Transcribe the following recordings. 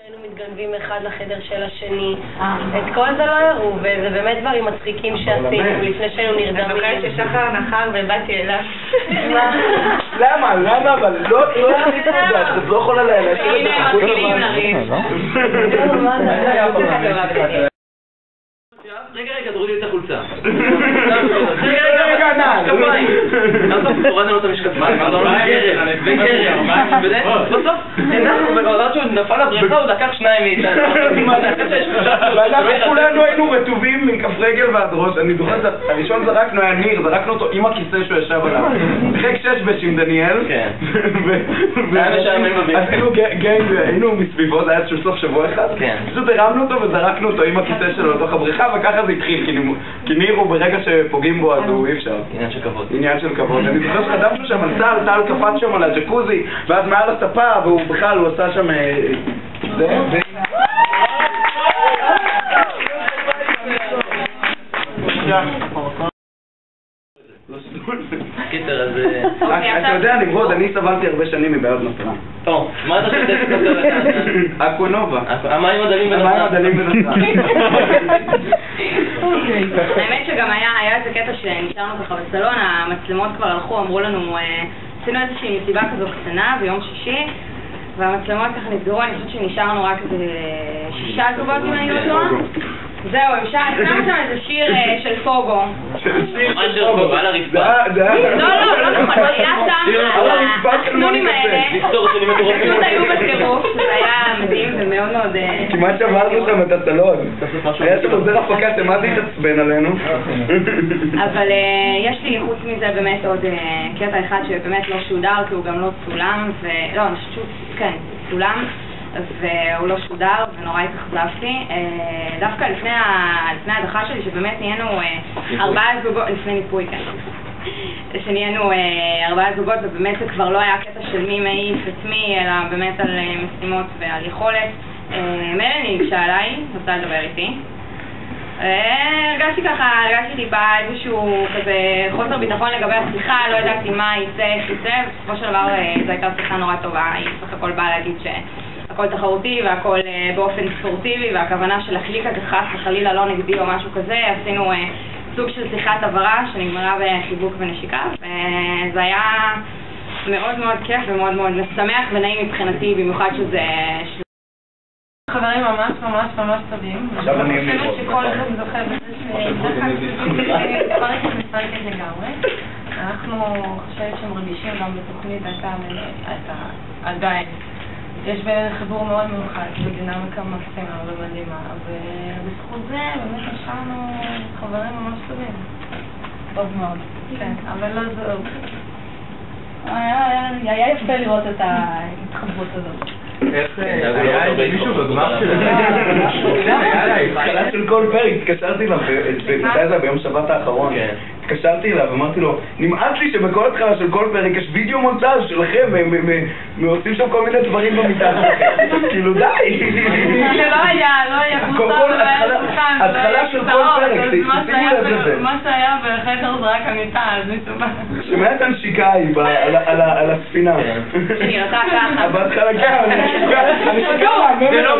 היינו מתגנבים אחד לחדר של השני, את כל זה לא הראו, וזה באמת דברים מצחיקים שעשינו לפני שהיינו נרדמים. אני זוכרת ששחר נחר ובאתי אליו. למה? אבל לא עשית את זה, את לא יכולה להשאיר את זה. הנה הם מתחילים לריב. רגע, תורידי את החולצה. רגע, משקפיים. בסוף הורדנו לו את המשקפיים. בסוף, אנחנו שהוא נפל לבריכה, הוא לקח שניים מאיתנו. ואנחנו כולנו היינו רטובים מכף רגל ועד ראש. אני זוכר, הראשון זרקנו, היה ניר, זרקנו אותו עם הכיסא שהוא ישב עליו. חק 6 עם דניאל. כן. עשינו גנג, היינו מסביבו, זה היה איזשהו סוף שבוע אחד. פשוט הרמנו אותו וזרקנו אותו עם הכיסא שלו לתוך הבריכה, וככה זה התחיל, כי ניר הוא ברגע שפוגעים בו אז הוא אי אפשר. עניין של כבוד. אני זוכר שחדמנו שם על טל קפץ שם על הג'קוזי, ואז מעל הספה, והוא בכלל, הוא עשה שם... קיצר, אז... אתה יודע, נמרוד, אני סבלתי הרבה שנים מבעיות נפלה. טוב, מה אתה שותף את אקוונובה. המים הדלים בנצרה. האמת שגם היה איזה קטע שנשארנו ככה בסלון, המצלמות כבר הלכו, אמרו לנו, עשינו איזושהי מסיבה כזו קטנה ביום שישי, והמצלמות ככה נסגרו, אני חושבת שנשארנו רק 6 זוגות אם אני לא טועה. זהו, אפשר שם איזה שיר של פוגו. מה שיר פוגו? על הרצפה? לא נכון, היה שם החנונים האלה, פשוט היו בטירוף, זה היה מדהים ומאוד מאוד... כמעט שברנו שם את הסלון. היה שם עוזר הפקה שמה זה התעצבן עלינו. אבל יש לי חוץ מזה באמת עוד קטע אחד שבאמת לא שודר, כי הוא גם לא צולם, לא, אני חושבת שהוא, כן, צולם. והוא לא שודר ונורא התאכזבתי. דווקא לפני ההדחה שלי שבאמת נהיינו 4 זוגות, לפני ניפוי, כן. שנהיינו 4 זוגות ובאמת זה כבר לא היה קטע של מי מעיף את מי, אלא באמת על משימות ועל יכולת. מלאני ניגשה עליי, רוצה לדבר איתי. הרגשתי טיפה איזשהו כזה חוסר ביטחון לגבי השיחה, לא ידעתי מה יצא, איך יצא, ובסופו של דבר זו הייתה שיחה נורא טובה, היא סך הכל באה להגיד הכל תחרותי והכל באופן ספורטיבי, והכוונה של הקליק הזה חס וחלילה לא נגדי או משהו כזה. עשינו סוג של שיחת עברה שנגמרה בחיבוק ונשיקה, וזה היה מאוד מאוד כיף ומאוד מאוד משמח ונעים מבחינתי, במיוחד שזה חברים ממש ממש ממש טובים. עכשיו אני חושבת שכל אחד זוכה בזה שפרקת מספרקת לגמרי. אנחנו חושבת שהם רגישים גם בתוכנית הייתה עדיין. יש בינינו חיבור מאוד מיוחד ודינמיקה מקסימה ומדהימה, ובזכות זה באמת נשארנו חברים ממש טובים. טוב מאוד. כן, אבל לא זו... היה יפה לראות את ההתחברות הזאת. איך היה איזה מישהו בגמר שלנו? התחלה של כל פרק, התקשרתי אליו, זה ביום שבת האחרון, התקשרתי אליו ואמרתי לו, נמאס לי שבכל התחלה של כל פרק יש וידאו מונטאז' שלכם, ועושים שם כל מיני דברים במיטה שלכם, כאילו די! לא היה קבוצה, התחלה של כל פרק, שימו לב לזה. מה שהיה בחדר זה רק המיטה, אז מסובך. שמעת הנשיקה היא על הספינה. שנראתה ככה. בהתחלה ככה, זה לא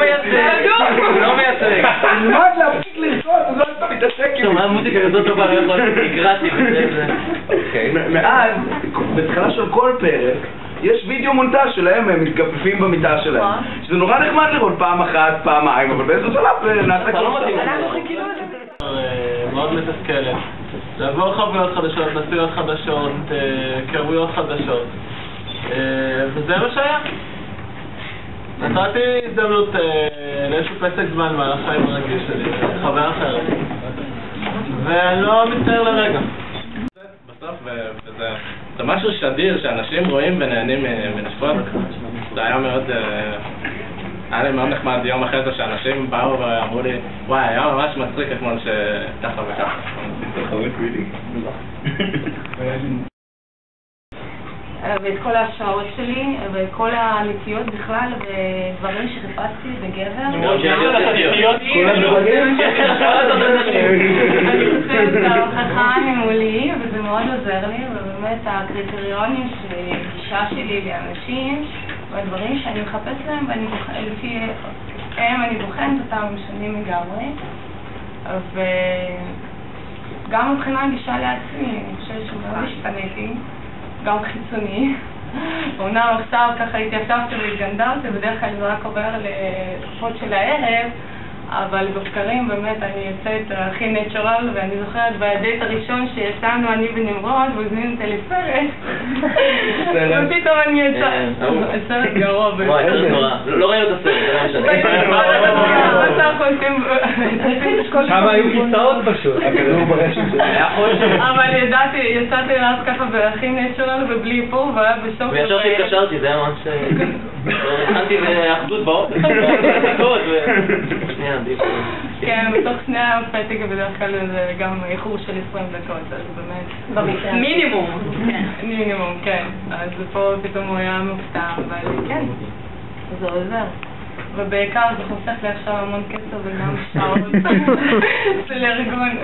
מייצג. נלמד להפסיק לרצות, אז לא אתה מתעסק עם מה המוזיקה הזאת טובה, לא יכול לקראתי וזה. מאז, בתחילה של כל פרק, יש וידאו מונטאז' שלהם, הם מתגפפים במיטה שלהם. שזה נורא נחמד לראות פעם אחת, פעמיים, אבל באיזו שלב נעשה כל פעם. מאוד מתסכלת. לעבור חוויות חדשות, נסיעות חדשות, קרבויות חדשות. וזה מה שהיה. נתתי הזדמנות לאיזשהו פסק זמן מהחיים הרגיל שלי, חוויה אחרת. ואני לא מצטער לרגע. בסוף, זה משהו שדיר שאנשים רואים ונהנים מנשפות. זה היה מאוד... היה לי מאוד נחמד יום אחרי זה שאנשים באו ואמרו לי, וואי, היה ממש מצחיק אתמול שככה וככה. ואת כל ההשערות שלי, וכל הנטיות בכלל, ודברים שחיפשתי בגבר. כל הדברים אני חושבת שההוכחה ממולי, וזה מאוד עוזר לי, ובאמת הקריטריונים של גישה שלי לאנשים, והדברים שאני מחפש להם, ואני לפי אני בוחנת אותם שונים לגמרי, וגם מבחינה גישה לעצמי, אני חושבת שמאוד השתניתי, גם חיצוני. אומנם עכשיו ככה התיישבתי והתגנדרתי, בדרך כלל זה רק עובר לתקופות של הערב, אבל בבקרים באמת אני יוצאת הכי נטורל, ואני זוכרת בדייט הראשון שיצאנו אני ונמרוד והזמינו אותי לסרט, ופתאום אני יצאת, סרט גרוע באמת. וואי, סרט נורא. לא ראינו את הסרט, זה לא משנה. שם היו כיסאות פשוט. הכדור ברשת זה היה אבל יצאתי אז ככה בהכי נטורל ובלי איפור, והיה בשוק. וישר שהתקשרתי, זה היה ממש... הכנתי לאחדות באופן. כן, בתוך שני הפתק בדרך כלל זה גם איחור של 20 דקות, אז באמת... מינימום. מינימום, כן. אז פה פתאום הוא היה מופתע, אבל כן, זה עוזר. ובעיקר זה חוסך לי עכשיו המון כסף וגם שעות של ארגון.